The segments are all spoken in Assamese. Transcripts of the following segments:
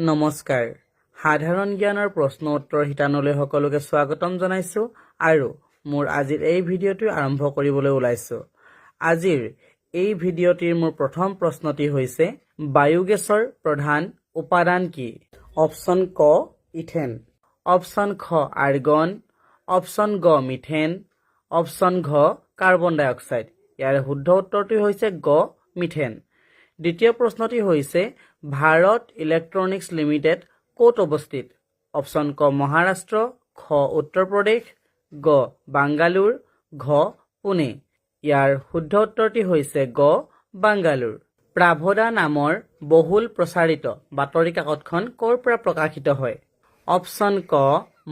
নমস্কাৰ সাধাৰণ জ্ঞানৰ প্ৰশ্ন উত্তৰ শিতানলৈ সকলোকে স্বাগতম জনাইছো আৰু মোৰ আজিৰ এই ভিডিঅ'টো আৰম্ভ কৰিবলৈ ওলাইছো। আজিৰ এই ভিডিঅ'টিৰ মোৰ প্ৰথম প্ৰশ্নটি হৈছে বায়ুগেছৰ প্ৰধান উপাদান কি? অপচন ক ইথেন, অপচন খ আৰ্গন, অপচন গ মিথেন, অপচন ঘ কাৰ্বন ডাই অক্সাইড। ইয়াৰ শুদ্ধ উত্তৰটি হৈছে গ মিথেন। দ্বিতীয় প্ৰশ্নটি হৈছে ভাৰত ইলেক্ট্ৰনিক্স লিমিটেড ক'ত অৱস্থিত? অপচন ক মহাৰাষ্ট্ৰ, খ উত্তৰ প্ৰদেশ, গ বাংগালোৰ, ঘ পুনে। ইয়াৰ শুদ্ধ উত্তৰটি হৈছে গ বাংগালোৰ। প্ৰাভদা নামৰ বহুল প্ৰচাৰিত বাতৰি কাকতখন ক'ৰ পৰা প্ৰকাশিত হয়? অপচন ক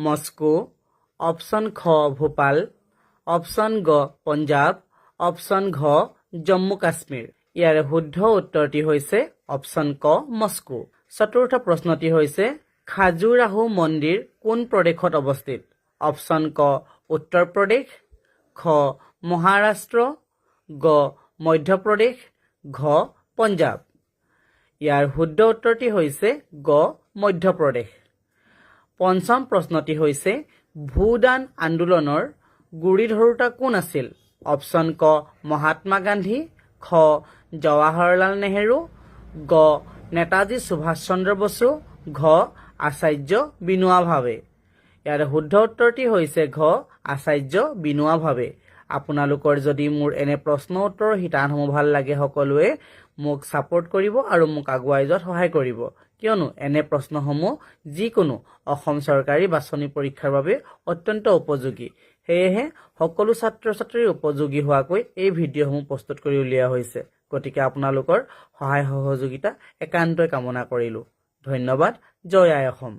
মস্কো, অপচন খ ভোপাল, অপচন গ পঞ্জাৱ, অপচন ঘ জম্মু কাশ্মীৰ। ইয়াৰ শুদ্ধ উত্তৰটি হৈছে অপচন ক মস্কো। চতুৰ্থ প্ৰশ্নটি হৈছে খাজুৰাহো মন্দিৰ কোন প্ৰদেশত অৱস্থিত? অপচন ক উত্তৰ প্ৰদেশ, খ মহাৰাষ্ট্ৰ, গ মধ্যপ্ৰদেশ, ঘ পঞ্জাৱ। ইয়াৰ শুদ্ধ উত্তৰটি হৈছে গ মধ্যপ্ৰদেশ। পঞ্চম প্ৰশ্নটি হৈছে ভূদান আন্দোলনৰ গুৰি ধৰোঁতা কোন আছিল? অপচন ক মহাত্মা গান্ধী, খ জৱাহৰলাল নেহেৰু, গ নেতাজী সুভাষ চন্দ্ৰ বসু, ঘ আচাৰ্য বিনোৱা ভাৱে। ইয়াৰ শুদ্ধ উত্তৰটি হৈছে ঘ আচাৰ্য বিনোৱা ভাৱে। আপোনালোকৰ যদি মোৰ এনে প্ৰশ্ন উত্তৰৰ শিতানসমূহ ভাল লাগে সকলোৱে মোক ছাপোৰ্ট কৰিব আৰু মোক আগুৱাই যোৱাত সহায় কৰিব, কিয়নো এনে প্ৰশ্নসমূহ যিকোনো অসম চৰকাৰী বাছনি পৰীক্ষাৰ বাবে অত্যন্ত উপযোগী। সেয়েহে সকলো ছাত্ৰ ছাত্ৰীৰ উপযোগী হোৱাকৈ এই ভিডিঅ'সমূহ প্ৰস্তুত কৰি উলিওৱা হৈছে। গতিকে আপোনালোকৰ সহায় সহযোগিতা একান্তই কামনা কৰিলোঁ। ধন্যবাদ। জয় আই অসম।